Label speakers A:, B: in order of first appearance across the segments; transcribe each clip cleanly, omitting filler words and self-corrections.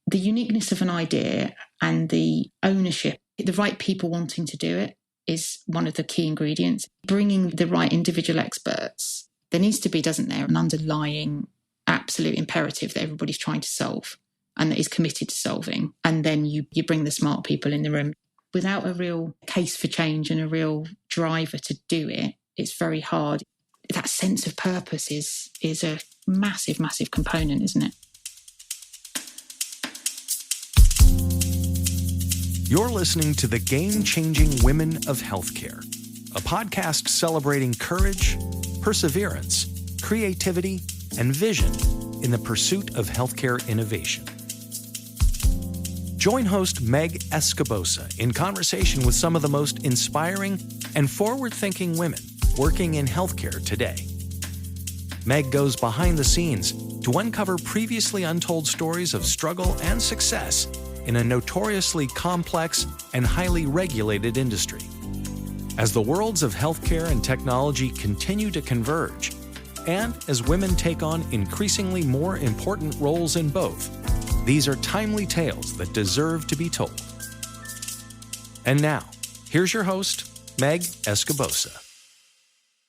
A: the uniqueness of an idea and the ownership, the right people wanting to do it is one of the key ingredients. Bringing the right individual experts. There needs to be, doesn't there, an underlying absolute imperative that everybody's trying to solve and that is committed to solving. And then you bring the smart people in the room. Without a real case for change and a real driver to do it, it's very hard. That sense of purpose is a massive, massive component, isn't it?
B: You're listening to The Game-Changing Women of Healthcare, a podcast celebrating courage, perseverance, creativity, and vision in the pursuit of healthcare innovation. Join host Meg Escobosa in conversation with some of the most inspiring and forward-thinking women working in healthcare today. Meg goes behind the scenes to uncover previously untold stories of struggle and success in a notoriously complex and highly regulated industry. As the worlds of healthcare and technology continue to converge, and as women take on increasingly more important roles in both, these are timely tales that deserve to be told. And now, here's your host, Meg Escobosa.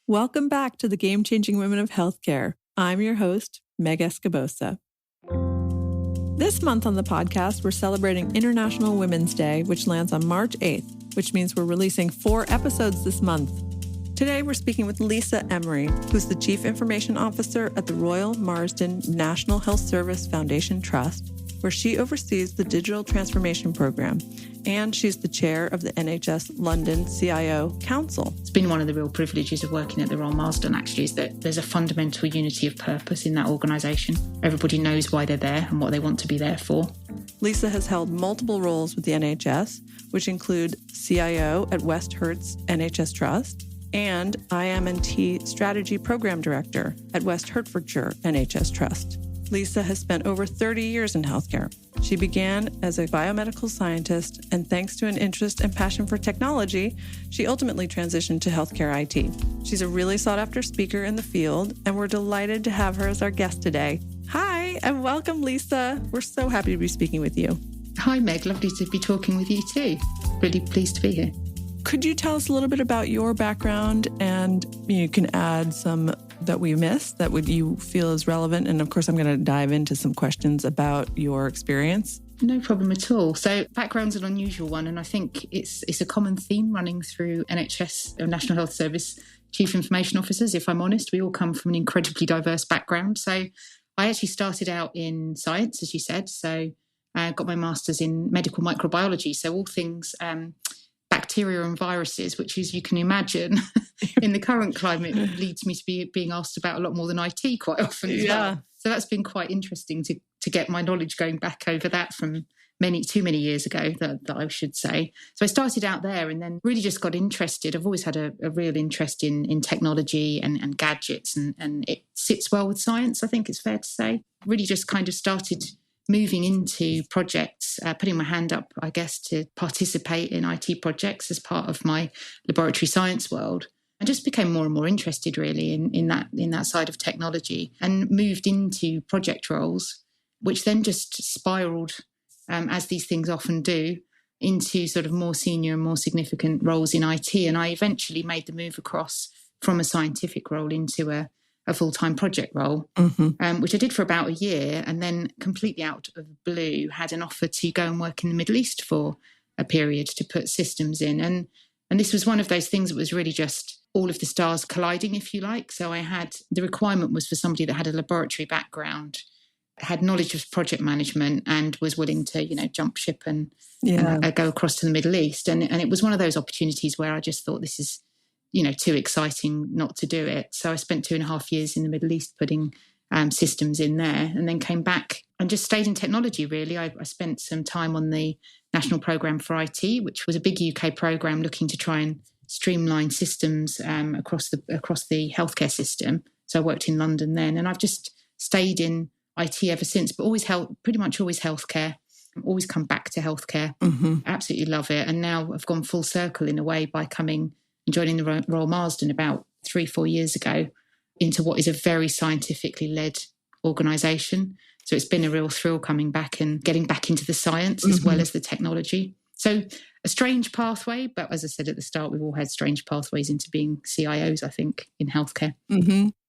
C: Welcome back to the Game-Changing Women of Healthcare. I'm your host, Meg Escobosa. This month on the podcast, we're celebrating International Women's Day, which lands on March 8th, which means we're releasing 4 episodes this month. Today, we're speaking with Lisa Emery, who's the Chief Information Officer at the Royal Marsden National Health Service Foundation Trust, where she oversees the Digital Transformation Program, and she's the chair of the NHS London CIO Council.
A: It's been one of the real privileges of working at the Royal Marsden, actually, is that there's a fundamental unity of purpose in that organisation. Everybody knows why they're there and what they want to be there for.
C: Lisa has held multiple roles with the NHS, which include CIO at West Hertfordshire NHS Trust and IM&T Strategy Program Director at West Hertfordshire NHS Trust. Lisa has spent over 30 years in healthcare. She began as a biomedical scientist, and thanks to an interest and passion for technology, she ultimately transitioned to healthcare IT. She's a really sought-after speaker in the field, and we're delighted to have her as our guest today. Hi, and welcome, Lisa. We're so happy to be speaking with you.
A: Hi, Meg. Lovely to be talking with you too. Really pleased to be here.
C: Could you tell us a little bit about your background, and you can add some that we missed that would you feel is relevant? And of course, I'm going to dive into some questions about your experience.
A: No problem at all. So background's an unusual one, and I think it's a common theme running through NHS, National Health Service Chief Information Officers. If I'm honest, we all come from an incredibly diverse background. So I actually started out in science, as you said. So I got my master's in medical microbiology. So all things bacteria and viruses, which, as you can imagine, in the current climate, leads me to being asked about a lot more than IT quite often as well. So that's been quite interesting to get my knowledge going back over that from too many years ago, that I should say. So I started out there and then really just got interested. I've always had a real interest in technology and gadgets, and it sits well with science, I think it's fair to say. Really just kind of started moving into projects, putting my hand up, I guess, to participate in IT projects as part of my laboratory science world. I just became more and more interested really in that side of technology, and moved into project roles, which then just spiraled, as these things often do, into sort of more senior and more significant roles in IT. And I eventually made the move across from a scientific role into a full-time project role, which I did for about a year, and then completely out of the blue had an offer to go and work in the Middle East for a period to put systems in. And this was one of those things that was really just all of the stars colliding, if you like. So the requirement was for somebody that had a laboratory background, had knowledge of project management, and was willing to, jump ship and go across to the Middle East. And it was one of those opportunities where I just thought, this is too exciting not to do it. So I spent 2.5 years in the Middle East putting systems in there, and then came back and just stayed in technology, really. I spent some time on the National Programme for IT, which was a big UK programme looking to try and streamline systems across the healthcare system. So I worked in London then, and I've just stayed in IT ever since, but pretty much always healthcare. I've always come back to healthcare. Absolutely love it. And now I've gone full circle in a way by joining the Royal Marsden about 3-4 years ago into what is a very scientifically led organisation. So it's been a real thrill coming back and getting back into the science as well as the technology. So a strange pathway, but as I said at the start, we've all had strange pathways into being CIOs, I think, in healthcare.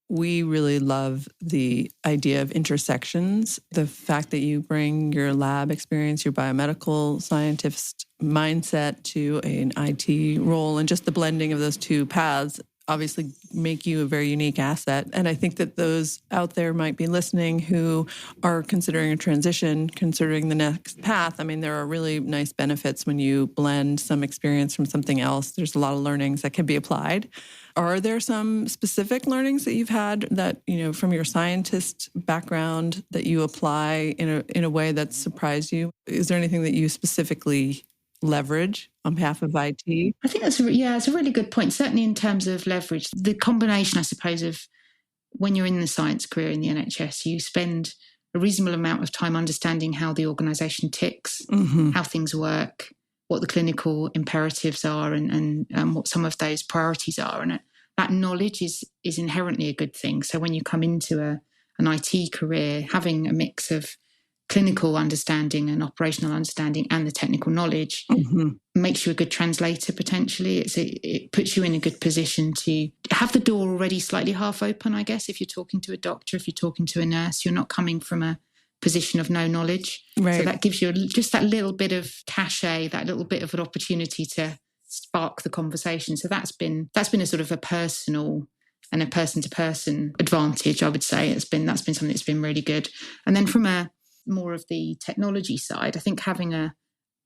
C: We really love the idea of intersections. The fact that you bring your lab experience, your biomedical scientist mindset to an IT role, and just the blending of those two paths obviously make you a very unique asset. And I think that those out there might be listening who are considering a transition, considering the next path. I mean, there are really nice benefits when you blend some experience from something else. There's a lot of learnings that can be applied. Are there some specific learnings that you've had that, from your scientist background that you apply in a way that surprised you? Is there anything that you specifically leverage on behalf of IT?
A: I think it's a really good point. Certainly in terms of leverage, the combination, I suppose, of when you're in the science career in the NHS, you spend a reasonable amount of time understanding how the organisation ticks, how things work, what the clinical imperatives are, and what some of those priorities are. And that knowledge is inherently a good thing. So when you come into an IT career, having a mix of clinical understanding and operational understanding and the technical knowledge makes you a good translator potentially. It puts you in a good position to have the door already slightly half open, I guess. If you're talking to a doctor, if you're talking to a nurse, you're not coming from a position of no knowledge. Right. So that gives you just that little bit of cachet, that little bit of an opportunity to spark the conversation. So that's been a sort of a personal and a person-to-person advantage, I would say. That's been something that's been really good. And then from a more of the technology side, I think having a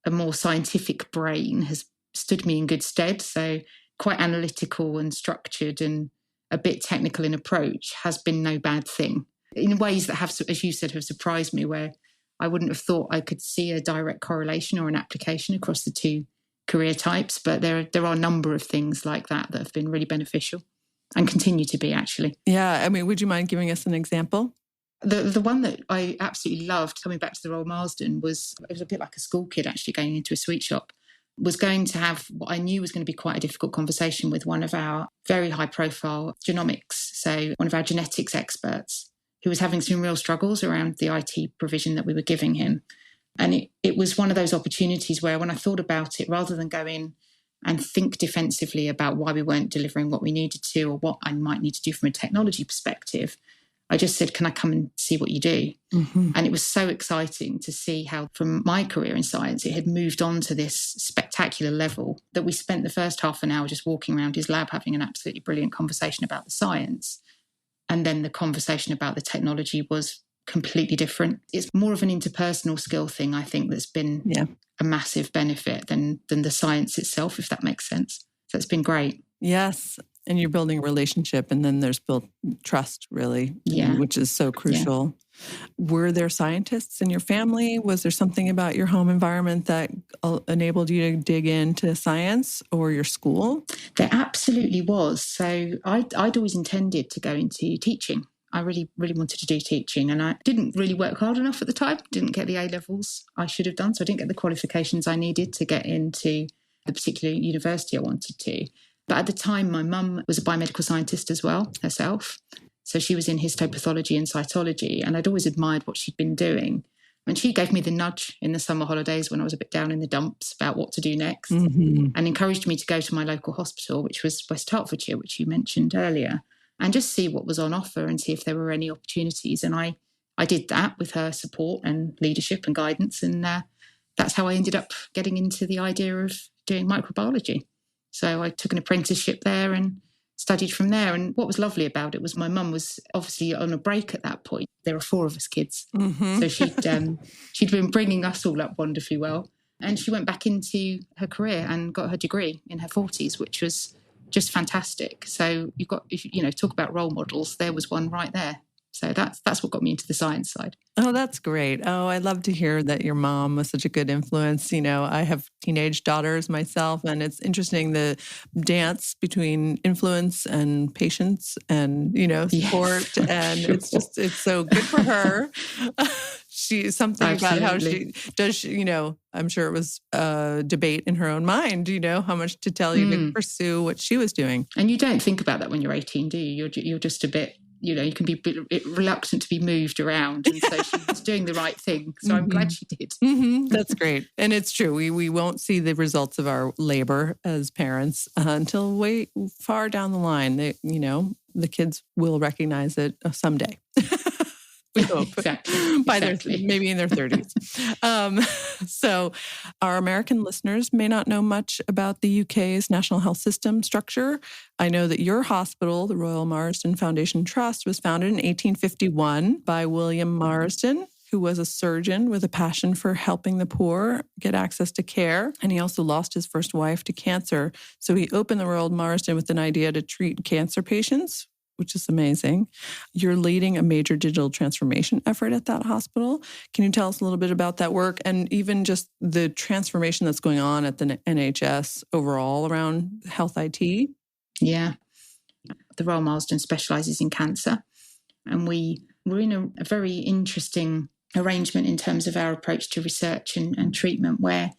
A: more scientific brain has stood me in good stead. So quite analytical and structured and a bit technical in approach has been no bad thing in ways that have, as you said, have surprised me, where I wouldn't have thought I could see a direct correlation or an application across the two career types. But there are a number of things like that have been really beneficial and continue to be, actually.
C: Yeah. I mean, would you mind giving us an example?
A: The one that I absolutely loved, coming back to the role Marsden, it was a bit like a school kid actually going into a sweet shop, was going to have what I knew was going to be quite a difficult conversation with one of our very high profile genomics, so one of our genetics experts, who was having some real struggles around the IT provision that we were giving him. And it was one of those opportunities where when I thought about it, rather than go in and think defensively about why we weren't delivering what we needed to or what I might need to do from a technology perspective, I just said, can I come and see what you do? And it was so exciting to see how, from my career in science, it had moved on to this spectacular level that we spent the first half an hour just walking around his lab having an absolutely brilliant conversation about the science. And then the conversation about the technology was completely different. It's more of an interpersonal skill thing, I think, that's been a massive benefit than the science itself, if that makes sense. So it's been great.
C: Yes. And you're building a relationship, and then there's built trust, really, which is so crucial. Yeah. Were there scientists in your family? Was there something about your home environment that enabled you to dig into science, or your school?
A: There absolutely was. So I'd always intended to go into teaching. I really, really wanted to do teaching, and I didn't really work hard enough at the time. Didn't get the A-levels I should have done, so I didn't get the qualifications I needed to get into the particular university I wanted to. But at the time, my mum was a biomedical scientist as well, herself. So she was in histopathology and cytology, and I'd always admired what she'd been doing. And she gave me the nudge in the summer holidays when I was a bit down in the dumps about what to do next, and encouraged me to go to my local hospital, which was West Hertfordshire, which you mentioned earlier, and just see what was on offer and see if there were any opportunities. And I did that with her support and leadership and guidance, and that's how I ended up getting into the idea of doing microbiology. So I took an apprenticeship there and studied from there. And what was lovely about it was my mum was obviously on a break at that point. There were 4 of us kids. So she'd been bringing us all up wonderfully well. And she went back into her career and got her degree in her 40s, which was just fantastic. So you've got, talk about role models, there was one right there. So that's what got me into the science side.
C: Oh, that's great. Oh, I love to hear that your mom was such a good influence. I have teenage daughters myself, and it's interesting the dance between influence and patience and, support. Yes, and sure. It's so good for her. She's something Absolutely. About how she does, I'm sure it was a debate in her own mind, how much to tell you to pursue what she was doing.
A: And you don't think about that when you're 18, do you? You're just a bit you can be a bit reluctant to be moved around. And so she was doing the right thing. So I'm glad she did.
C: That's great. And it's true. We won't see the results of our labor as parents until way far down the line. The kids will recognize it someday. We hope.
A: Exactly.
C: Maybe in their 30s. So our American listeners may not know much about the UK's National Health System structure. I know that your hospital, the Royal Marsden Foundation Trust, was founded in 1851 by William Marsden, who was a surgeon with a passion for helping the poor get access to care. And he also lost his first wife to cancer. So he opened the Royal Marsden with an idea to treat cancer patients, which is amazing. You're leading a major digital transformation effort at that hospital. Can you tell us a little bit about that work and even just the transformation that's going on at the NHS overall around health IT?
A: Yeah. The Royal Marsden specialises in cancer. And we're in a very interesting arrangement in terms of our approach to research and treatment, where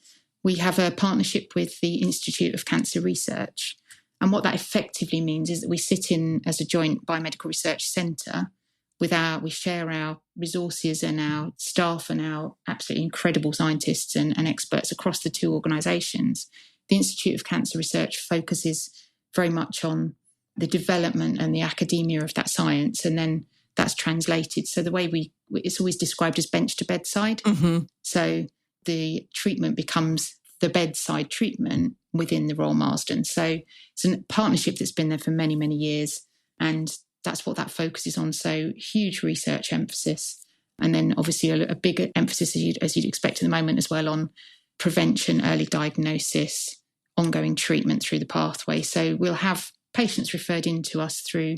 A: we have a partnership with the Institute of Cancer Research. And what that effectively means is that we sit in as a joint biomedical research centre we share our resources and our staff and our absolutely incredible scientists and experts across the two organisations. The Institute of Cancer Research focuses very much on the development and the academia of that science, and then that's translated. So the way it's always described as bench to bedside. So the treatment becomes the bedside treatment within the Royal Marsden. So it's a partnership that's been there for many, many years. And that's what that focuses on. So huge research emphasis. And then obviously a bigger emphasis, as you'd expect at the moment as well, on prevention, early diagnosis, ongoing treatment through the pathway. So we'll have patients referred in to us through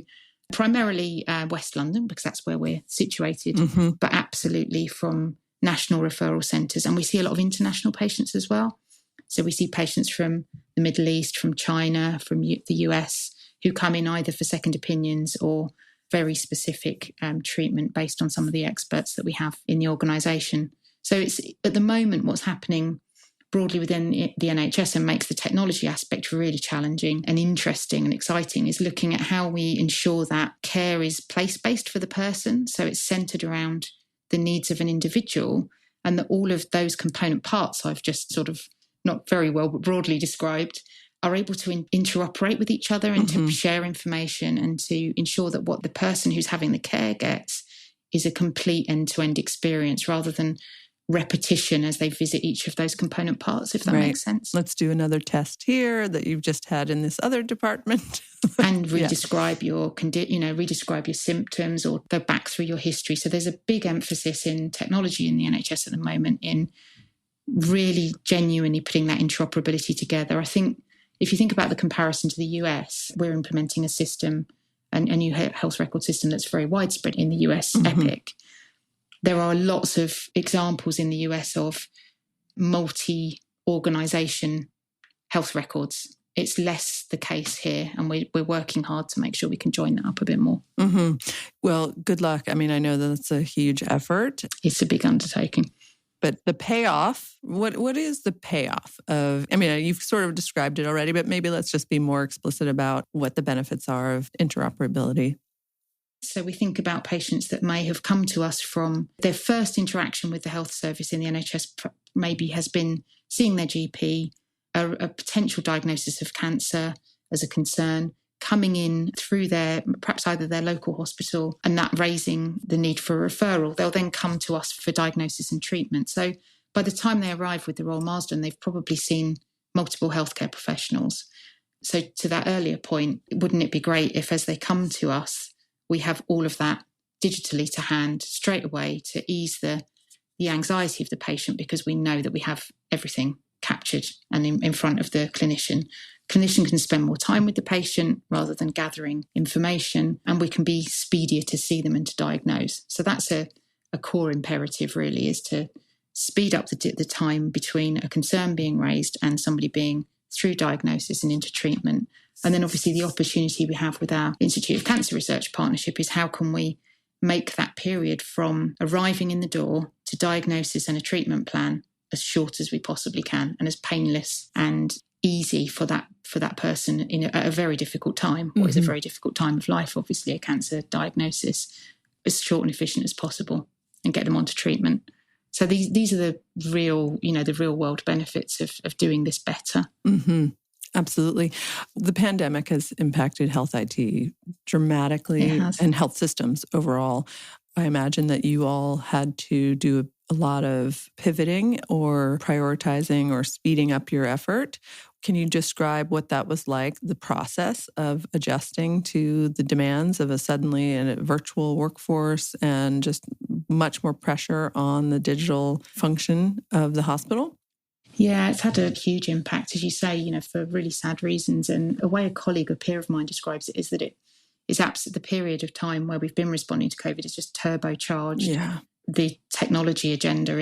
A: primarily West London, because that's where we're situated, but absolutely from national referral centres. And we see a lot of international patients as well. So we see patients from the Middle East, from China, from the US, who come in either for second opinions or very specific treatment based on some of the experts that we have in the organisation. So it's at the moment what's happening broadly within the NHS and makes the technology aspect really challenging and interesting and exciting is looking at how we ensure that care is place-based for the person. So it's centred around the needs of an individual, and that all of those component parts I've just sort of not very well, but broadly described, are able to interoperate with each other and to share information and to ensure that what the person who's having the care gets is a complete end-to-end experience rather than repetition as they visit each of those component parts, if that makes sense.
C: Let's do another test here that you've just had in this other department.
A: And re-describe your symptoms or go back through your history. So there's a big emphasis in technology in the NHS at the moment in really genuinely putting that interoperability together. I think if you think about the comparison to the US, we're implementing a system, a new health record system that's very widespread in the US, Epic. There are lots of examples in the US of multi-organisation health records. It's less the case here, and we're working hard to make sure we can join that up a bit more.
C: Well, good luck. I mean, I know that it's a huge effort.
A: It's a big undertaking.
C: But the payoff, what is the payoff of, I mean, you've sort of described it already, but maybe let's just be more explicit about what the benefits are of interoperability.
A: So we think about patients that may have come to us from their first interaction with the health service in the NHS, maybe has been seeing their GP, a potential diagnosis of cancer as a concern, coming in through perhaps either their local hospital, and that raising the need for a referral. They'll then come to us for diagnosis and treatment. So by the time they arrive with the Royal Marsden, they've probably seen multiple healthcare professionals. So to that earlier point, wouldn't it be great if as they come to us, we have all of that digitally to hand straight away to ease the anxiety of the patient, because we know that we have everything captured and in front of the clinician. Clinician can spend more time with the patient rather than gathering information, and we can be speedier to see them and to diagnose. So that's a core imperative really, is to speed up the time between a concern being raised and somebody being through diagnosis and into treatment. And then obviously the opportunity we have with our Institute of Cancer Research partnership is how can we make that period from arriving in the door to diagnosis and a treatment plan as short as we possibly can, and as painless and easy for that for that person at a very difficult time, or is a very difficult time of life, obviously a cancer diagnosis, as short and efficient as possible, and get them onto treatment. So these are the real world benefits of doing this better.
C: Mm-hmm. Absolutely. The pandemic has impacted health IT dramatically and health systems overall. I imagine that you all had to do a lot of pivoting or prioritizing or speeding up your effort. Can you describe what that was like, the process of adjusting to the demands of a virtual workforce and just much more pressure on the digital function of the hospital?
A: Yeah, it's had a huge impact, as you say, for really sad reasons. And a way a peer of mine describes it is that it is the period of time where we've been responding to COVID is just turbocharged the technology agenda,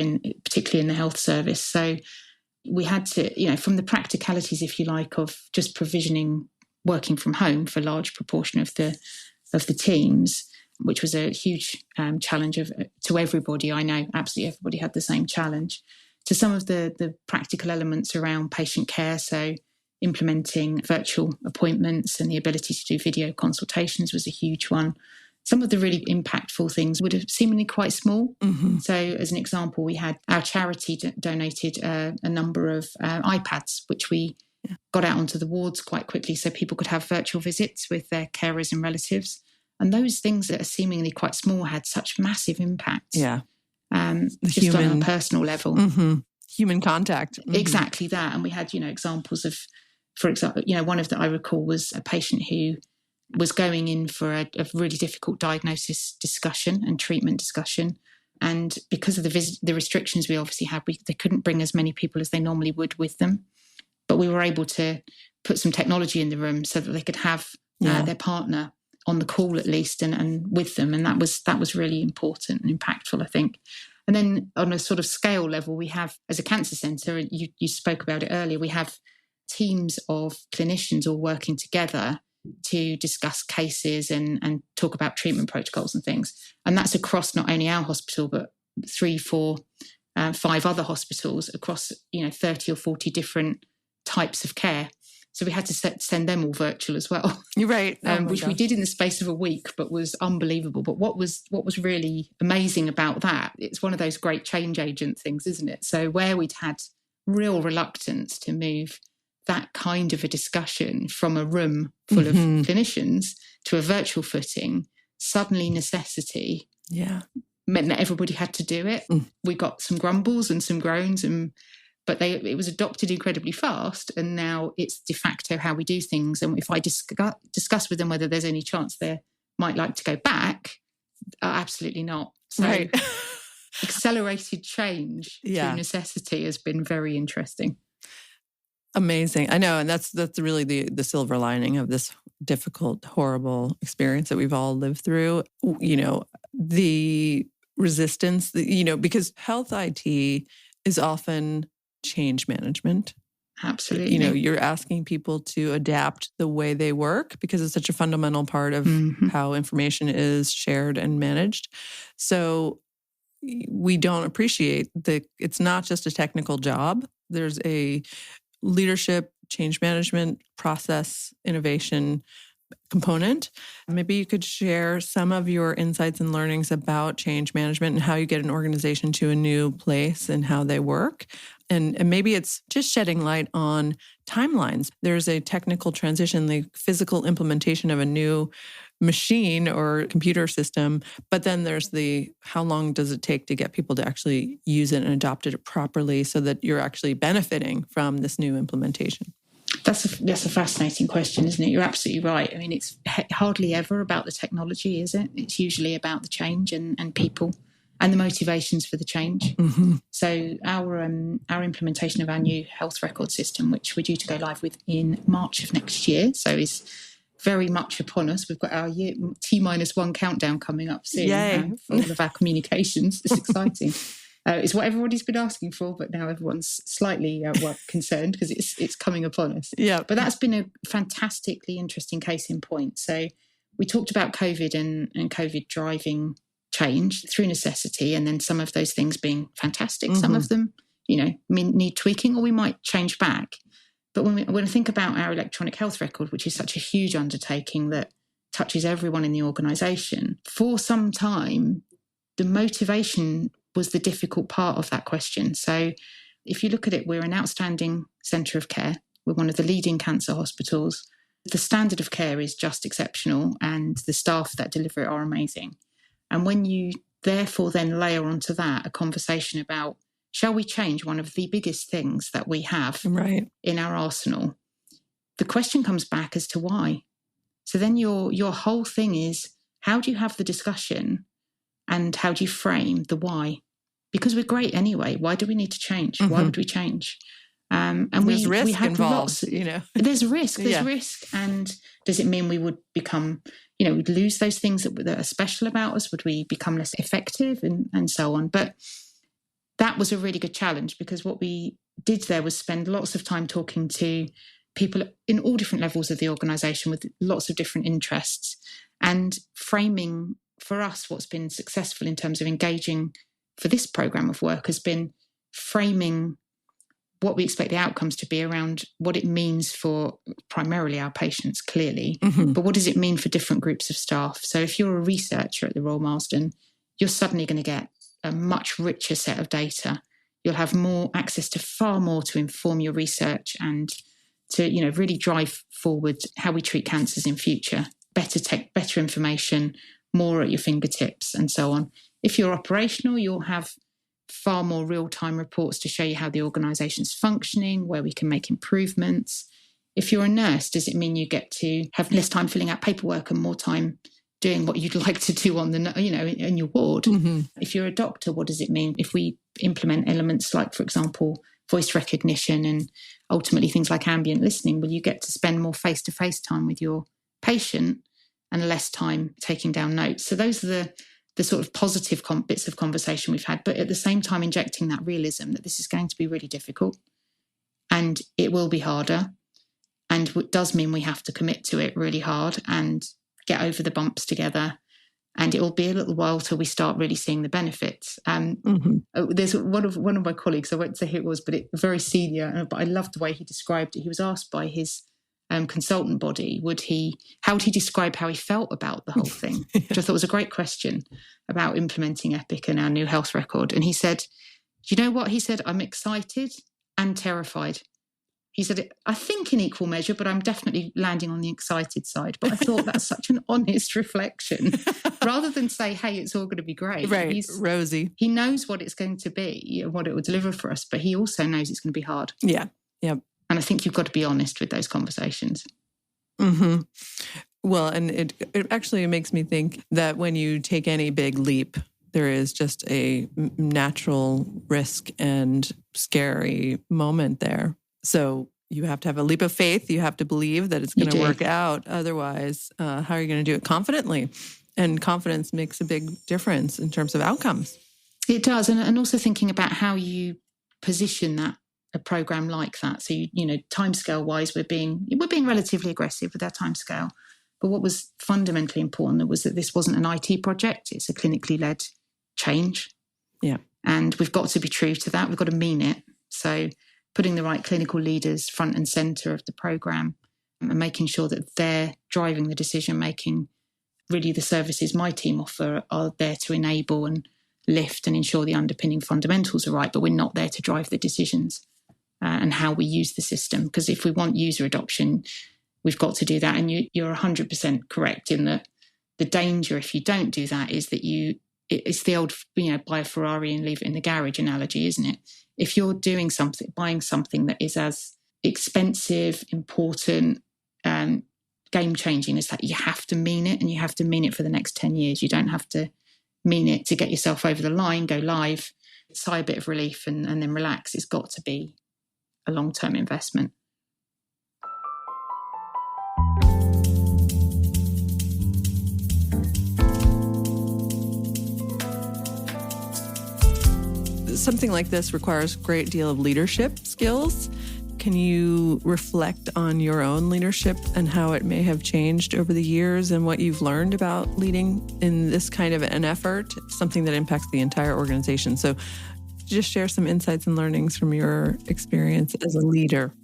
A: particularly in the health service. So we had to, from the practicalities, if you like, of just provisioning working from home for a large proportion of the teams, which was a huge challenge to everybody. I know absolutely everybody had the same challenge. To some of the practical elements around patient care, so implementing virtual appointments and the ability to do video consultations was a huge one. Some of the really impactful things would have seemingly quite small. Mm-hmm. So as an example, we had our charity donated a number of iPads, which we got out onto the wards quite quickly so people could have virtual visits with their carers and relatives. And those things that are seemingly quite small had such massive impact. Yeah. Just on a personal level.
C: Mm-hmm. Human contact.
A: Mm-hmm. Exactly that. And we had, examples of, for example, one of that I recall was a patient who was going in for a really difficult diagnosis discussion and treatment discussion. And because of the restrictions we obviously had, they couldn't bring as many people as they normally would with them. But we were able to put some technology in the room so that they could have their partner on the call at least and with them. And that was really important and impactful, I think. And then on a sort of scale level, we have, as a cancer centre, you spoke about it earlier, we have teams of clinicians all working together to discuss cases and talk about treatment protocols and things. And that's across not only our hospital, but 3, 4, 5 other hospitals across, 30 or 40 different types of care. So we had to send them all virtual as well.
C: You're right.
A: Which we did in the space of a week, but was unbelievable. But what was really amazing about that, it's one of those great change agent things, isn't it? So where we'd had real reluctance to move that kind of a discussion from a room full of clinicians to a virtual footing, suddenly necessity meant that everybody had to do it. We got some grumbles and some groans, but it was adopted incredibly fast, and now it's de facto how we do things. And if I discuss with them whether there's any chance they might like to go back, absolutely not. So accelerated change through necessity has been very interesting.
C: Amazing. I know. And that's really the silver lining of this difficult, horrible experience that we've all lived through. The resistance, because health IT is often change management.
A: Absolutely.
C: You're asking people to adapt the way they work because it's such a fundamental part of how information is shared and managed. So we don't appreciate it's not just a technical job. There's a leadership, change management, process, innovation component. Maybe you could share some of your insights and learnings about change management and how you get an organization to a new place and how they work. And maybe it's just shedding light on timelines. There's a technical transition, the physical implementation of a new machine or computer system, but then there's how long does it take to get people to actually use it and adopt it properly so that you're actually benefiting from this new implementation?
A: That's a fascinating question, isn't it? You're absolutely right. I mean, it's hardly ever about the technology, is it? It's usually about the change and people and the motivations for the change. Mm-hmm. So our implementation of our new health record system, which we're due to go live with in March of next year, so is very much upon us. We've got our year T-1 countdown coming up soon for all of our communications. It's exciting. It's what everybody's been asking for, but now everyone's slightly concerned because it's coming upon us. Yeah. But that's been a fantastically interesting case in point. So we talked about COVID and COVID driving change through necessity, and then some of those things being fantastic. Mm-hmm. Some of them, need tweaking, or we might change back. But when I think about our electronic health record, which is such a huge undertaking that touches everyone in the organisation, for some time, the motivation was the difficult part of that question. So if you look at it, we're an outstanding centre of care. We're one of the leading cancer hospitals. The standard of care is just exceptional, and the staff that deliver it are amazing. And when you therefore then layer onto that a conversation about, shall we change one of the biggest things that we have in our arsenal? The question comes back as to why. So then your whole thing is, how do you have the discussion and how do you frame the why? Because we're great anyway. Why do we need to change? Why would we change?
C: And there's risk involved,
A: There's risk. Risk. And does it mean we would become, we'd lose those things that are special about us? Would we become less effective and so on? But that was a really good challenge, because what we did there was spend lots of time talking to people in all different levels of the organisation with lots of different interests, and framing for us what's been successful in terms of engaging for this programme of work has been framing what we expect the outcomes to be around what it means for primarily our patients, clearly, but what does it mean for different groups of staff? So if you're a researcher at the Royal Marsden, you're suddenly going to get a much richer set of data. You'll have more access to far more to inform your research and to, really drive forward how we treat cancers in future. Better tech, better information, more at your fingertips, and so on. If you're operational, you'll have far more real-time reports to show you how the organisation's functioning, where we can make improvements. If you're a nurse, does it mean you get to have less time filling out paperwork and more time doing what you'd like to do on the, in your ward? If you're a doctor, what does it mean if we implement elements like, for example, voice recognition and ultimately things like ambient listening? Will you get to spend more face-to-face time with your patient and less time taking down notes? So those are the sort of positive bits of conversation we've had, but at the same time injecting that realism that this is going to be really difficult and it will be harder, and it does mean we have to commit to it really hard and get over the bumps together, and it will be a little while till we start really seeing the benefits. There's one of my colleagues, I won't say who it was, but very senior, but I loved the way he described it. He was asked by his consultant body, how would he describe how he felt about the whole thing? Which I thought was a great question about implementing Epic and our new health record. And he said, do you know what? He said, I'm excited and terrified. He said, I think in equal measure, but I'm definitely landing on the excited side. But I thought that's such an honest reflection. Rather than say, hey, it's all going to be great.
C: Right, he's rosy.
A: He knows what it's going to be and what it will deliver for us, but he also knows it's going to be hard.
C: Yeah, yeah.
A: And I think you've got to be honest with those conversations.
C: Well, and it actually makes me think that when you take any big leap, there is just a natural risk and scary moment there. So you have to have a leap of faith. You have to believe that it's going to work out. Otherwise, how are you going to do it confidently? And confidence makes a big difference in terms of outcomes.
A: It does. And also thinking about how you position a program like that. So, timescale wise, we're being relatively aggressive with our timescale. But what was fundamentally important was that this wasn't an IT project. It's a clinically led change.
C: Yeah.
A: And we've got to be true to that. We've got to mean it. So putting the right clinical leaders front and centre of the program and making sure that they're driving the decision making. Really, the services my team offer are there to enable and lift and ensure the underpinning fundamentals are right, but we're not there to drive the decisions and how we use the system. Because if we want user adoption, we've got to do that. And you're 100% correct in that the danger if you don't do that is that it's the old, buy a Ferrari and leave it in the garage analogy, isn't it? If you're doing something, buying something that is as expensive, important, game-changing as that, you have to mean it, and you have to mean it for the next 10 years. You don't have to mean it to get yourself over the line, go live, sigh a bit of relief and then relax. It's got to be a long-term investment.
C: Something like this requires a great deal of leadership skills. Can you reflect on your own leadership and how it may have changed over the years and what you've learned about leading in this kind of an effort, something that impacts the entire organization? So just share some insights and learnings from your experience as a leader.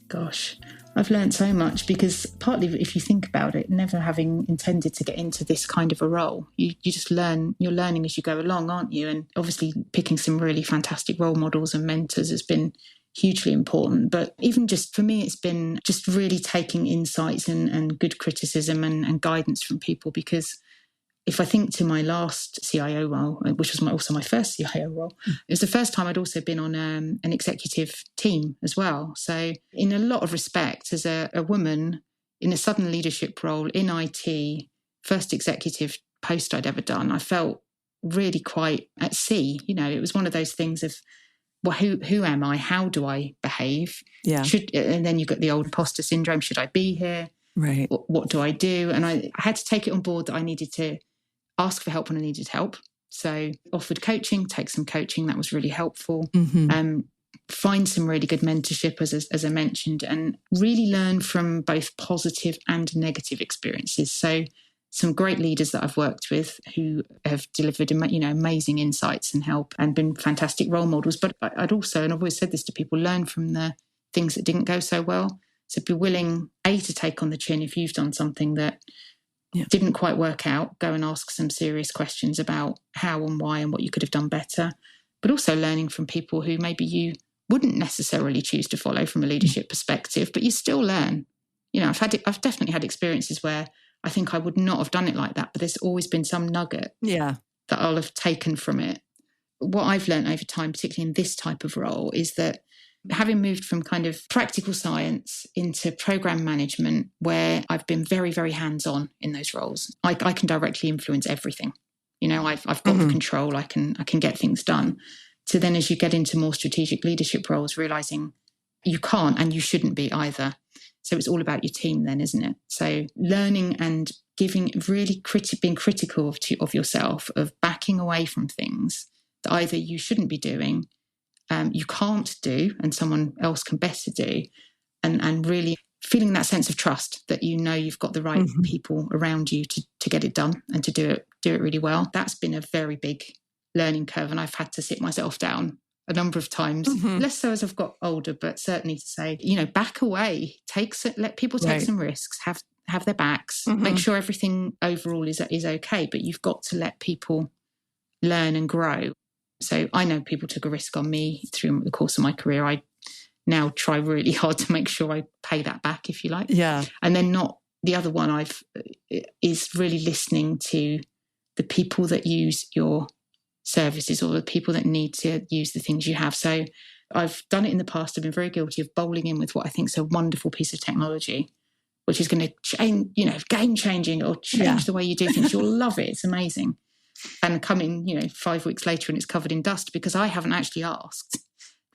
A: Gosh, I've learned so much because partly, if you think about it, never having intended to get into this kind of a role, you just learn, you're learning as you go along, aren't you? And obviously picking some really fantastic role models and mentors has been hugely important. But even just for me, it's been just really taking insights and good criticism and guidance from people, because if I think to my last CIO role, which was also my first CIO role, it was the first time I'd also been on an executive team as well. So in a lot of respects, as a woman in a sudden leadership role in IT, first executive post I'd ever done, I felt really quite at sea. You know, it was one of those things of, well, who am I? How do I behave?
C: Yeah.
A: And then you've got the old imposter syndrome. Should I be here?
C: Right.
A: What do I do? And I had to take it on board that I needed to ask for help when I needed help. So offered coaching, take some coaching. That was really helpful. Find some really good mentorship, as I mentioned, and really learn from both positive and negative experiences. So some great leaders that I've worked with who have delivered, amazing insights and help and been fantastic role models. But I'd also, and I've always said this to people, learn from the things that didn't go so well. So be willing, to take on the chin if you've done something that didn't quite work out. Go and ask some serious questions about how and why and what you could have done better. But also learning from people who maybe you wouldn't necessarily choose to follow from a leadership perspective, but you still learn. You know, I've definitely had experiences where I think I would not have done it like that, but there's always been some nugget that I'll have taken from it. What I've learned over time, particularly in this type of role, is that having moved from kind of practical science into program management, where I've been very, very hands-on in those roles, I can directly influence everything. You know, I've got the control. I can get things done. So then, as you get into more strategic leadership roles, realizing you can't and you shouldn't be either. So it's all about your team, then, isn't it? So learning and giving, really being critical of yourself, of backing away from things that either you shouldn't be doing, you can't do, and someone else can better do, and really feeling that sense of trust that you've got the right people around you to get it done and to do it really well. That's been a very big learning curve, and I've had to sit myself down a number of times, less so as I've got older, but certainly to say, back away, let people take some risks, have their backs, make sure everything overall is okay, but you've got to let people learn and grow. So I know people took a risk on me through the course of my career. I now try really hard to make sure I pay that back, if you like.
C: Yeah.
A: And then the other one is really listening to the people that use your services or the people that need to use the things you have. So I've done it in the past. I've been very guilty of bowling in with what I think is a wonderful piece of technology, which is going to change, game changing or change the way you do things. You'll love it. It's amazing. And come in, 5 weeks later and it's covered in dust because I haven't actually asked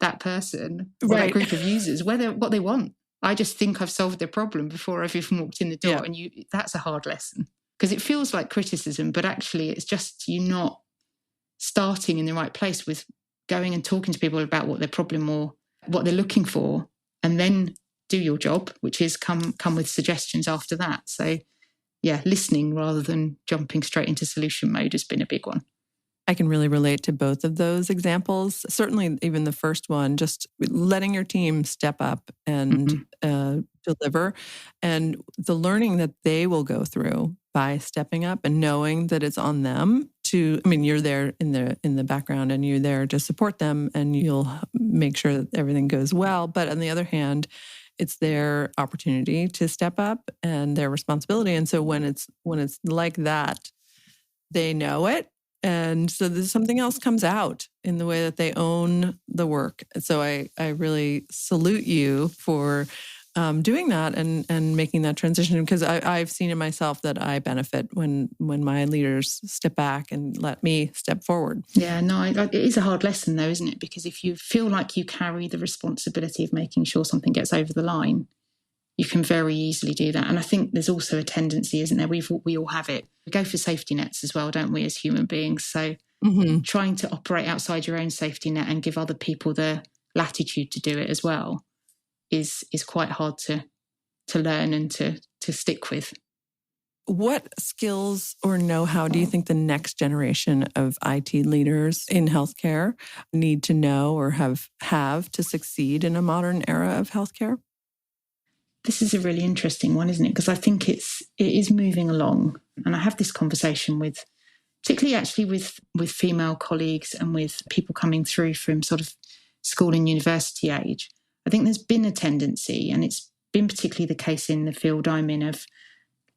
A: that person or that group of users what they want. I just think I've solved their problem before I've even walked in the door. And that's a hard lesson because it feels like criticism, but actually it's just you not starting in the right place with going and talking to people about what their problem or what they're looking for, and then do your job, which is come with suggestions after that. So listening rather than jumping straight into solution mode has been a big one.
C: I can really relate to both of those examples. Certainly, even the first one, just letting your team step up and deliver, and the learning that they will go through by stepping up and knowing that it's on them to. I mean, you're there in the background, and you're there to support them, and you'll make sure that everything goes well. But on the other hand, it's their opportunity to step up and their responsibility. And so when it's like that, they know it. And so there's something else comes out in the way that they own the work. So I really salute you for doing that and making that transition, because I've seen in myself that I benefit when my leaders step back and let me step forward.
A: Yeah, no, it is a hard lesson though, isn't it? Because if you feel like you carry the responsibility of making sure something gets over the line, you can very easily do that. And I think there's also a tendency, isn't there? We all have it. We go for safety nets as well, don't we, as human beings? So trying to operate outside your own safety net and give other people the latitude to do it as well is quite hard to learn and to stick with.
C: What skills or know-how do you think the next generation of IT leaders in healthcare need to know or have to succeed in a modern era of healthcare?
A: This is a really interesting one, isn't it? Because I think it is moving along. And I have this conversation with, particularly actually with female colleagues and with people coming through from sort of school and university age. I think there's been a tendency, and it's been particularly the case in the field I'm in, of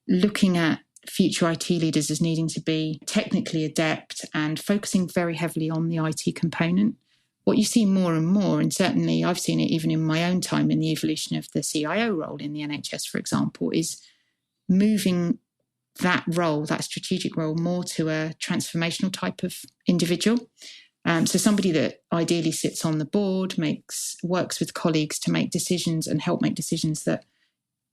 A: looking at future IT leaders as needing to be technically adept and focusing very heavily on the IT component. What you see more and more, and certainly I've seen it even in my own time in the evolution of the CIO role in the NHS, for example, is moving that role, that strategic role, more to a transformational type of individual. So somebody that ideally sits on the board, works with colleagues to make decisions and help make decisions that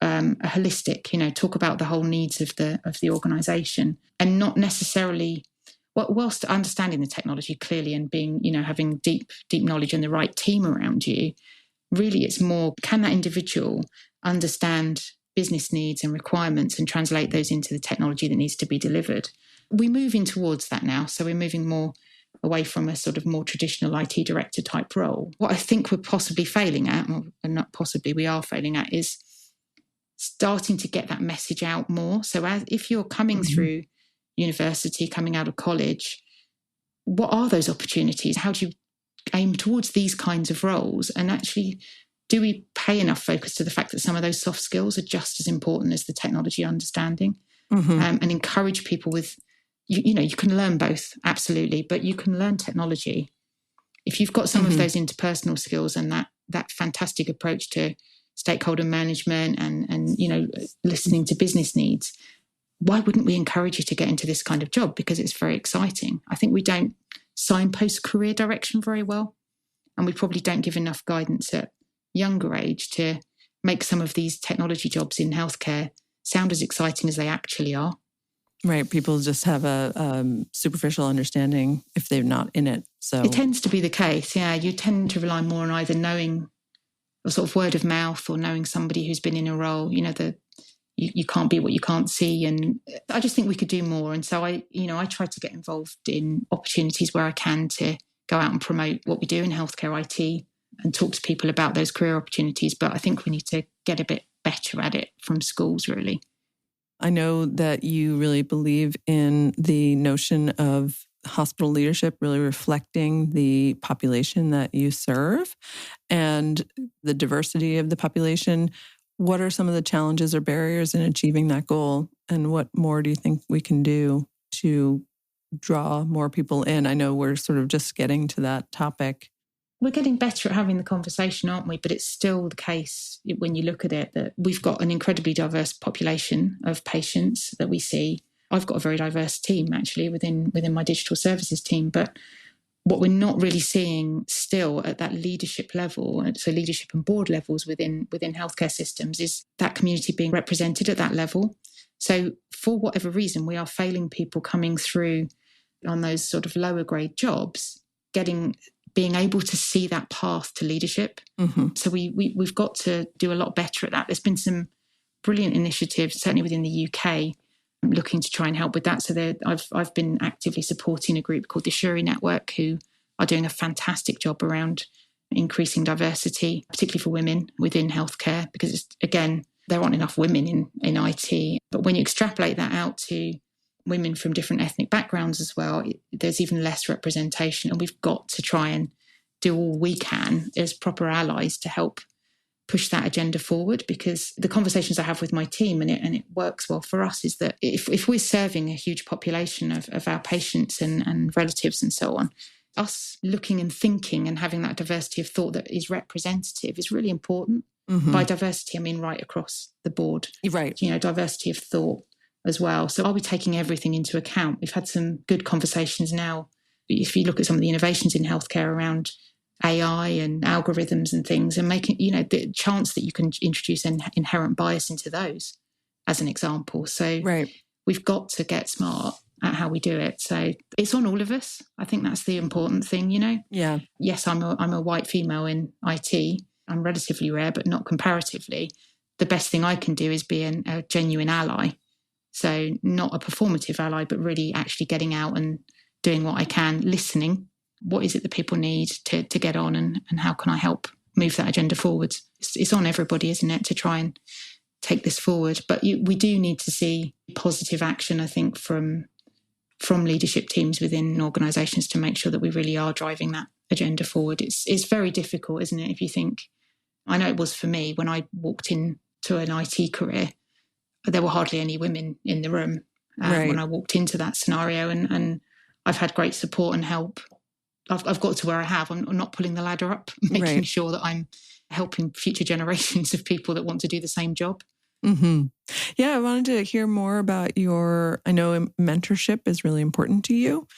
A: are holistic, talk about the whole needs of the organisation, and not necessarily, whilst understanding the technology clearly and being, having deep knowledge and the right team around you. Really, it's more, can that individual understand business needs and requirements and translate those into the technology that needs to be delivered? We're moving towards that now. So we're moving more away from a sort of more traditional IT director type role. What I think we're possibly failing at, and not possibly, we are failing at, is starting to get that message out more. So if you're coming through university, coming out of college, what are those opportunities? How do you aim towards these kinds of roles? And actually, do we pay enough focus to the fact that some of those soft skills are just as important as the technology understanding? And encourage people with, you can learn both, absolutely, but you can learn technology. If you've got some of those interpersonal skills and that fantastic approach to stakeholder management and listening to business needs, why wouldn't we encourage you to get into this kind of job? Because it's very exciting. I think we don't signpost career direction very well, and we probably don't give enough guidance at younger age to make some of these technology jobs in healthcare sound as exciting as they actually are.
C: Right. People just have a superficial understanding if they're not in it. So
A: it tends to be the case. Yeah. You tend to rely more on either knowing a sort of word of mouth or knowing somebody who's been in a role, you can't be what you can't see. And I just think we could do more. And so I try to get involved in opportunities where I can to go out and promote what we do in healthcare IT and talk to people about those career opportunities. But I think we need to get a bit better at it from schools, really.
C: I know that you really believe in the notion of hospital leadership really reflecting the population that you serve and the diversity of the population. What are some of the challenges or barriers in achieving that goal? And what more do you think we can do to draw more people in? I know we're sort of just getting to that topic.
A: We're getting better at having the conversation, aren't we? But it's still the case when you look at it that we've got an incredibly diverse population of patients that we see. I've got a very diverse team actually within my digital services team. But what we're not really seeing still at that leadership level, so leadership and board levels within healthcare systems, is that community being represented at that level. So for whatever reason, we are failing people coming through on those sort of lower grade jobs, being able to see that path to leadership. So we've got to do a lot better at that. There's been some brilliant initiatives, certainly within the UK, looking to try and help with that. So I've been actively supporting a group called the Shuri Network, who are doing a fantastic job around increasing diversity, particularly for women within healthcare, because again, there aren't enough women in IT. But when you extrapolate that out to women from different ethnic backgrounds as well, there's even less representation. And we've got to try and do all we can as proper allies to help push that agenda forward, because the conversations I have with my team, and it works well for us, is that if we're serving a huge population of our patients and relatives and so on, us looking and thinking and having that diversity of thought that is representative is really important. By diversity, I mean right across the board.
C: Right.
A: Diversity of thought as well. So are we taking everything into account? We've had some good conversations now. If you look at some of the innovations in healthcare around AI and algorithms and things, and making, the chance that you can introduce an inherent bias into those as an example. So we've got to get smart at how we do it. So it's on all of us. I think that's the important thing, Yeah. Yes, I'm a white female in IT. I'm relatively rare, but not comparatively. The best thing I can do is be a genuine ally. So not a performative ally, but really actually getting out and doing what I can, listening. What is it that people need to get on, and how can I help move that agenda forward. It's on everybody, isn't it, to try and take this forward. But we do need to see positive action, I think, from leadership teams within organisations to make sure that we really are driving that agenda forward. It's very difficult, isn't it, if you think, I know it was for me when I walked into an IT career, there were hardly any women in the room when I walked into that scenario, and I've had great support and help. I've got to where I have. I'm not pulling the ladder up, making sure that I'm helping future generations of people that want to do the same job.
C: Mm-hmm. Yeah, I wanted to hear more about I know mentorship is really important to you.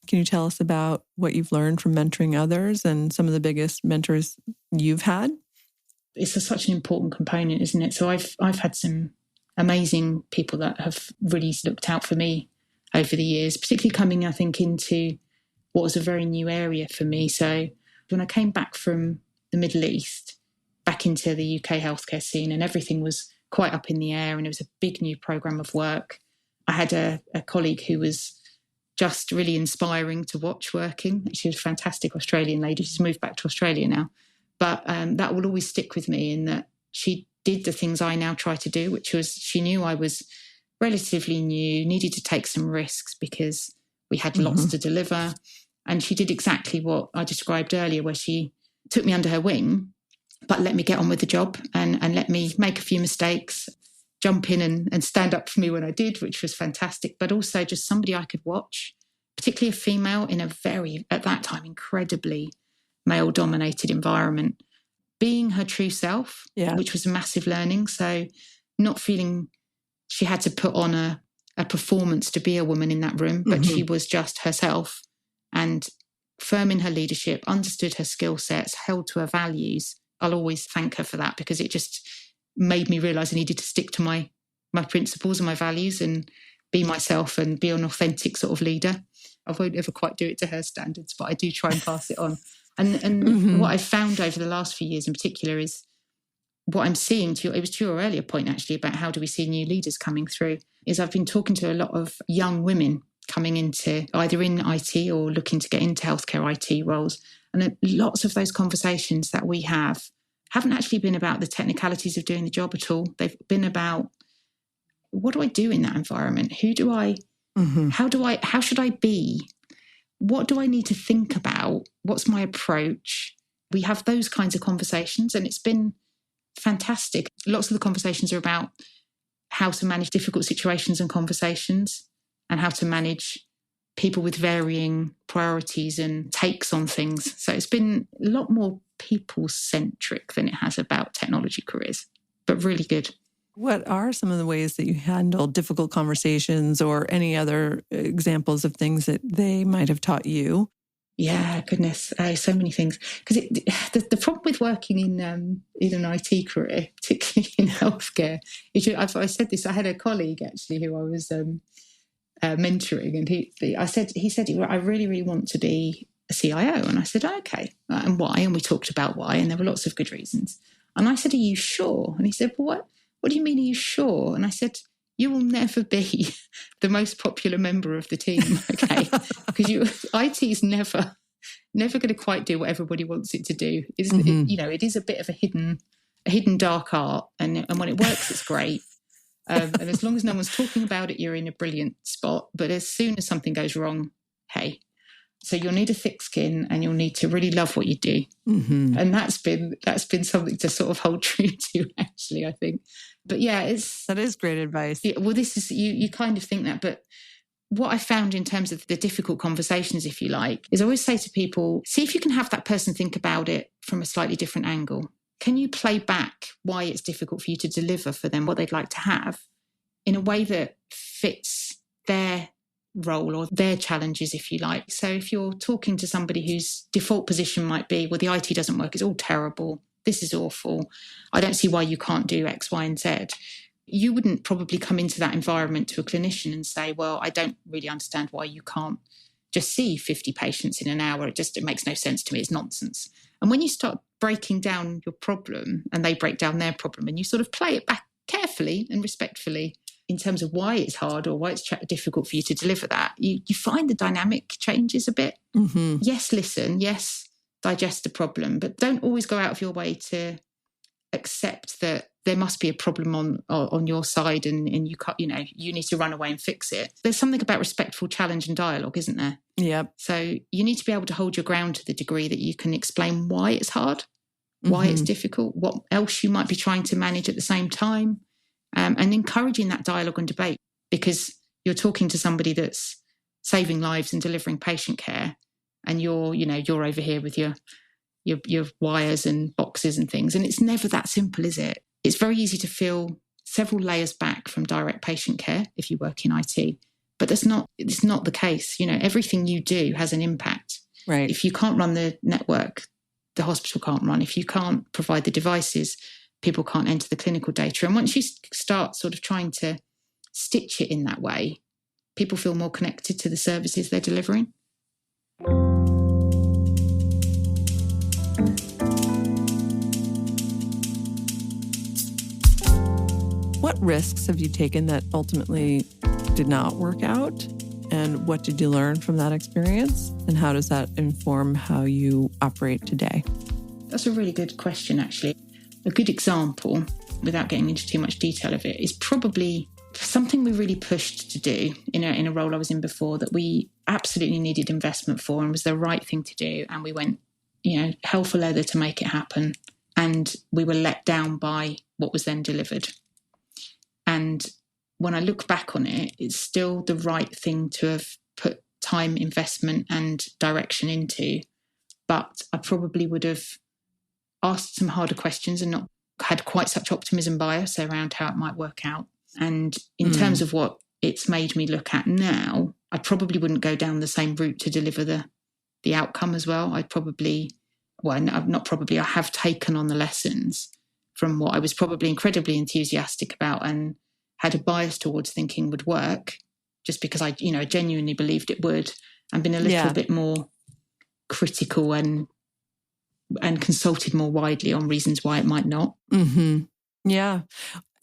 C: Can you tell us about what you've learned from mentoring others and some of the biggest mentors you've had?
A: It's such an important component, isn't it? So I've had some amazing people that have really looked out for me over the years, particularly coming, I think, into what was a very new area for me. So when I came back from the Middle East, back into the UK healthcare scene, and everything was quite up in the air, and it was a big new programme of work. I had a colleague who was just really inspiring to watch working. She was a fantastic Australian lady. She's moved back to Australia now. But that will always stick with me, in that she did the things I now try to do, which was, she knew I was relatively new, needed to take some risks because we had lots to deliver. And she did exactly what I described earlier, where she took me under her wing, but let me get on with the job and let me make a few mistakes, jump in and stand up for me when I did, which was fantastic. But also just somebody I could watch, particularly a female in a very, at that time, incredibly male-dominated environment, being her true self, which was a massive learning. So not feeling she had to put on a performance to be a woman in that room, but she was just herself, and firm in her leadership, understood her skill sets, held to her values. I'll always thank her for that, because it just made me realise I needed to stick to my principles and my values and be myself and be an authentic sort of leader. I won't ever quite do it to her standards, but I do try and pass it on. And what I've found over the last few years in particular is what I'm seeing, it was to your earlier point actually about how do we see new leaders coming through, is I've been talking to a lot of young women coming into either in IT or looking to get into healthcare IT roles. And lots of those conversations that we haven't actually been about the technicalities of doing the job at all. They've been about, what do I do in that environment? Who do I, how should I be? What do I need to think about? What's my approach? We have those kinds of conversations, and it's been fantastic. Lots of the conversations are about how to manage difficult situations and conversations, and how to manage people with varying priorities and takes on things. So it's been a lot more people-centric than it has about technology careers, but really good.
C: What are some of the ways that you handle difficult conversations, or any other examples of things that they might have taught you?
A: Yeah, goodness, so many things. Because the problem with working in an IT career, particularly in healthcare, is I said this. I had a colleague actually who I was mentoring, and he said, I really, really want to be a CIO. And I said, okay, and why? And we talked about why, and there were lots of good reasons. And I said, are you sure? And he said, well, what do you mean, are you sure? And I said, you will never be the most popular member of the team, okay? Because IT is never going to quite do what everybody wants it to do. It is a bit of a hidden dark art, and when it works, it's great. And as long as no one's talking about it, you're in a brilliant spot. But as soon as something goes wrong, hey. So you'll need a thick skin, and you'll need to really love what you do. And that's been something to sort of hold true to, actually, I think. But yeah, that
C: is great advice.
A: Yeah, well, this is you kind of think that, but what I found in terms of the difficult conversations, if you like, is I always say to people, see if you can have that person think about it from a slightly different angle. Can you play back why it's difficult for you to deliver for them what they'd like to have in a way that fits their role or their challenges, if you like? So if you're talking to somebody whose default position might be, well, the IT doesn't work, it's all terrible, this is awful, I don't see why you can't do X, Y, and Z. You wouldn't probably come into that environment to a clinician and say, well, I don't really understand why you can't just see 50 patients in an hour. It makes no sense to me. It's nonsense. And when you start breaking down your problem and they break down their problem, and you sort of play it back carefully and respectfully in terms of why it's hard or why it's difficult for you to deliver that, you find the dynamic changes a bit. Yes, listen. Yes, digest the problem, but don't always go out of your way to accept that there must be a problem on your side, and you can't, you need to run away and fix it. There's something about respectful challenge and dialogue, isn't there?
C: Yep.
A: So you need to be able to hold your ground to the degree that you can explain why it's hard, why it's difficult, what else you might be trying to manage at the same time, and encouraging that dialogue and debate, because you're talking to somebody that's saving lives and delivering patient care, and you're over here with your wires and boxes and things. And it's never that simple, is it? It's very easy to feel several layers back from direct patient care if you work in IT, but it's not the case. Everything you do has an impact.
C: Right.
A: If you can't run the network, the hospital can't run. If you can't provide the devices, people can't enter the clinical data. And once you start sort of trying to stitch it in that way, people feel more connected to the services they're delivering.
C: What risks have you taken that ultimately did not work out? And what did you learn from that experience? And how does that inform how you operate today?
A: That's a really good question, actually. A good example, without getting into too much detail of it, is probably something we really pushed to do in a role I was in before that we absolutely needed investment for and was the right thing to do. And we went, hell for leather to make it happen. And we were let down by what was then delivered. And when I look back on it, it's still the right thing to have put time, investment and direction into. But I probably would have asked some harder questions and not had quite such optimism bias around how it might work out. And in terms of what it's made me look at now, I probably wouldn't go down the same route to deliver the outcome as well. I have taken on the lessons from what I was probably incredibly enthusiastic about and had a bias towards thinking would work, just because I genuinely believed it would, and been a little bit more critical and consulted more widely on reasons why it might not.
C: Mm-hmm. Yeah.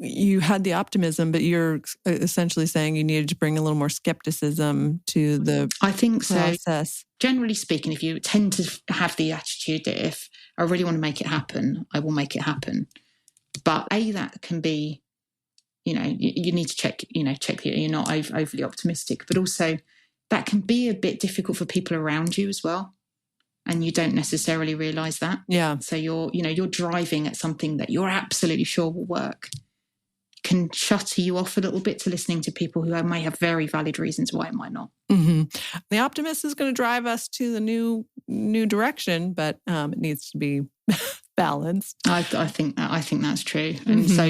C: You had the optimism, but you're essentially saying you needed to bring a little more skepticism to the
A: I think
C: process.
A: So. Generally speaking, if you tend to have the attitude that if I really want to make it happen, I will make it happen. But that can be, you need to check that you're not overly optimistic, but also that can be a bit difficult for people around you as well. And you don't necessarily realise that.
C: Yeah.
A: So you're driving at something that you're absolutely sure will work. Can shutter you off a little bit to listening to people who may have very valid reasons why it might not.
C: Mm-hmm. The optimist is going to drive us to the new direction, but it needs to be balanced.
A: I think that's true. And so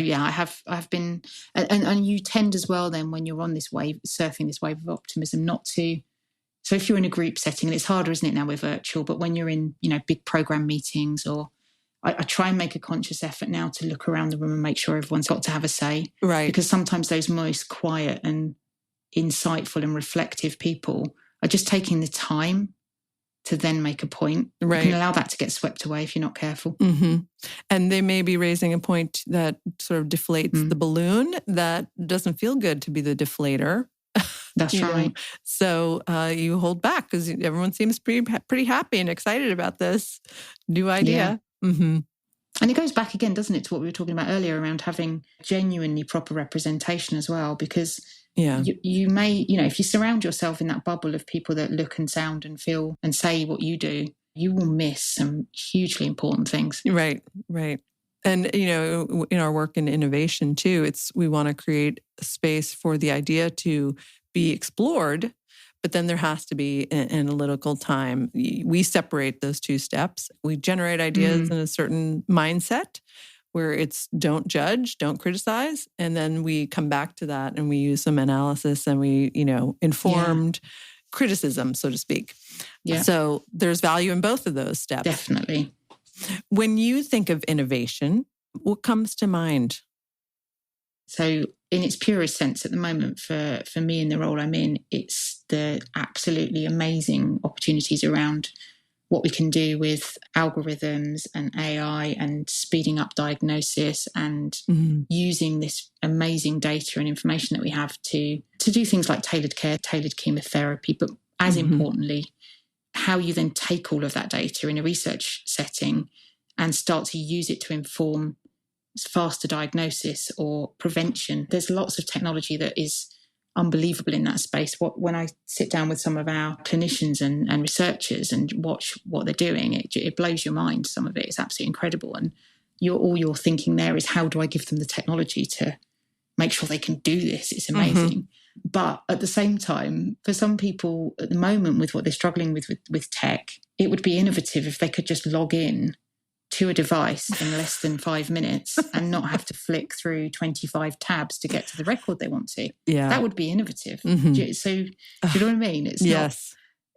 A: I've been, and you tend as well then when you're on this wave, surfing this wave of optimism, not to. So if you're in a group setting, and it's harder, isn't it, now we're virtual, but when you're in, big program meetings, or I try and make a conscious effort now to look around the room and make sure everyone's got to have a say.
C: Right.
A: Because sometimes those most quiet and insightful and reflective people are just taking the time to then make a point.
C: Right.
A: You can allow that to get swept away if you're not careful.
C: Mm-hmm. And they may be raising a point that sort of deflates the balloon that doesn't feel good to be the deflator.
A: That's right.
C: So you hold back because everyone seems pretty happy and excited about this new idea.
A: Yeah.
C: Mm-hmm.
A: And it goes back again, doesn't it, to what we were talking about earlier around having genuinely proper representation as well, because you may, if you surround yourself in that bubble of people that look and sound and feel and say what you do, you will miss some hugely important things.
C: Right. And, in our work in innovation too, we want to create a space for the idea to be explored, but then there has to be an analytical time. We separate those two steps. We generate ideas in a certain mindset where it's don't judge, don't criticize. And then we come back to that and we use some analysis and we, informed criticism, so to speak. Yeah. So there's value in both of those steps.
A: Definitely.
C: When you think of innovation, what comes to mind?
A: So in its purest sense at the moment for me in the role I'm in, it's the absolutely amazing opportunities around what we can do with algorithms and AI and speeding up diagnosis and using this amazing data and information that we have to do things like tailored care, tailored chemotherapy, but as importantly, how you then take all of that data in a research setting and start to use it to inform faster diagnosis or prevention. There's lots of technology that is unbelievable in that space. When I sit down with some of our clinicians and researchers and watch what they're doing, it blows your mind. Some of it is absolutely incredible. And all you're thinking there is, how do I give them the technology to make sure they can do this? It's amazing. Mm-hmm. But at the same time, for some people at the moment with what they're struggling with tech, it would be innovative if they could just log in to a device in less than 5 minutes and not have to flick through 25 tabs to get to the record they want to. Yeah. That would be innovative. Mm-hmm. So do you know what I mean? It's
C: yes.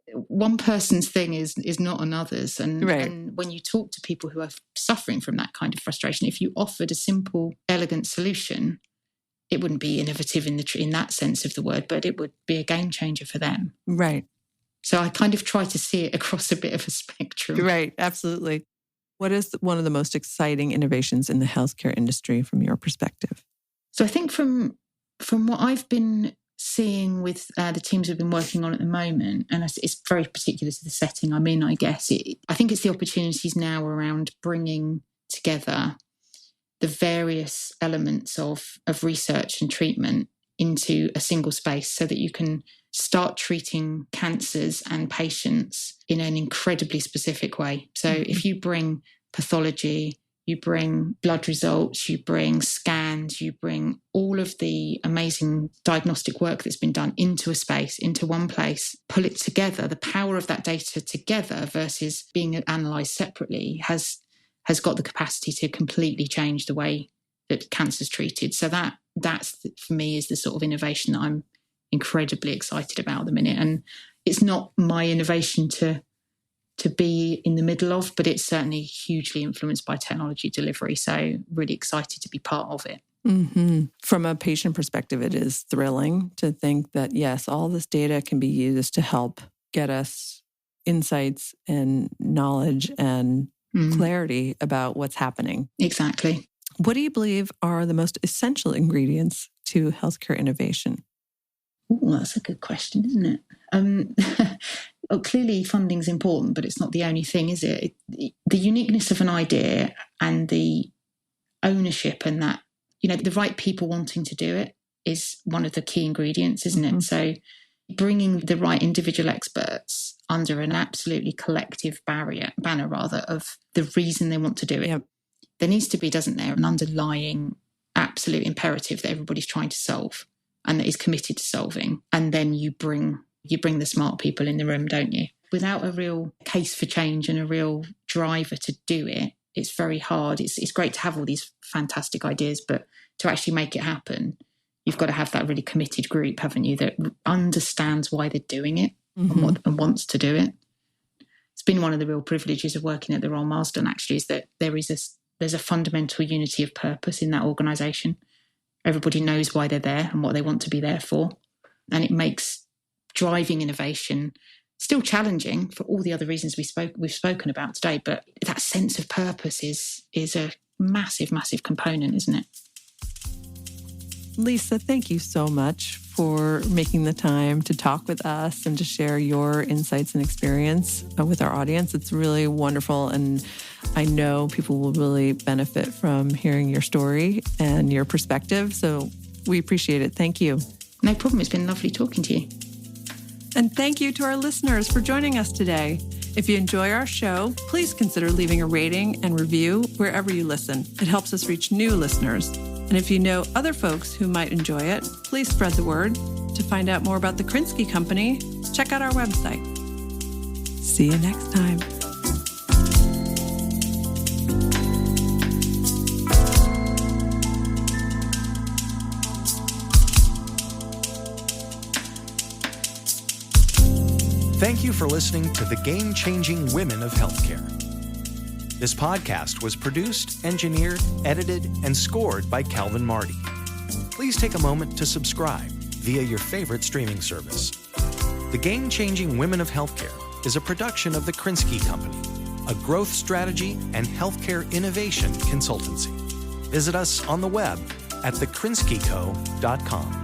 A: Not one person's thing is not another's. And,
C: right.
A: and when you talk to people who are suffering from that kind of frustration, if you offered a simple, elegant solution, it wouldn't be innovative in that sense of the word, but it would be a game changer for them.
C: Right.
A: So I kind of try to see it across a bit of a spectrum.
C: Right, absolutely. What is one of the most exciting innovations in the healthcare industry from your perspective?
A: So I think from what I've been seeing with the teams we've been working on at the moment, and it's very particular to the setting I'm in, I guess, I think it's the opportunities now around bringing together the various elements of research and treatment into a single space so that you can start treating cancers and patients in an incredibly specific way. So if you bring pathology, you bring blood results, you bring scans, you bring all of the amazing diagnostic work that's been done into a space, into one place, pull it together, the power of that data together versus being analysed separately has got the capacity to completely change the way that cancer's treated. So that's for me is the sort of innovation that I'm incredibly excited about at the minute. And it's not my innovation to be in the middle of, but it's certainly hugely influenced by technology delivery. So really excited to be part of it.
C: Mm-hmm. From a patient perspective, it is thrilling to think that, yes, all this data can be used to help get us insights and knowledge and clarity about what's happening.
A: Exactly.
C: What do you believe are the most essential ingredients to healthcare innovation?
A: Oh, that's a good question, isn't it? Well, clearly funding's important, but it's not the only thing, is it? The uniqueness of an idea and the ownership and that, the right people wanting to do it is one of the key ingredients, isn't it? So bringing the right individual experts under an absolutely collective banner of the reason they want to do it. Yep. There needs to be, doesn't there, an underlying absolute imperative that everybody's trying to solve and that is committed to solving. And then you bring the smart people in the room, don't you? Without a real case for change and a real driver to do it, it's very hard. It's great to have all these fantastic ideas, but to actually make it happen, you've got to have that really committed group, haven't you, that understands why they're doing it and wants to do it. It's been one of the real privileges of working at the Royal Marsden, actually, is that there's a fundamental unity of purpose in that organisation. Everybody knows why they're there and what they want to be there for. And it makes driving innovation still challenging for all the other reasons we've spoken about today. But that sense of purpose is a massive, massive component, isn't it?
C: Lisa, thank you so much for making the time to talk with us and to share your insights and experience with our audience. It's really wonderful, and I know people will really benefit from hearing your story and your perspective, so we appreciate it. Thank you.
A: No problem. It's been lovely talking to you.
C: And thank you to our listeners for joining us today. If you enjoy our show, please consider leaving a rating and review wherever you listen. It helps us reach new listeners. And if you know other folks who might enjoy it, please spread the word. To find out more about the Krinsky Company, check out our website. See you next time.
B: Thank you for listening to The Game-Changing Women of Healthcare. This podcast was produced, engineered, edited, and scored by Calvin Marty. Please take a moment to subscribe via your favorite streaming service. The Game-Changing Women of Healthcare is a production of the Krinsky Company, a growth strategy and healthcare innovation consultancy. Visit us on the web at thekrinskyco.com.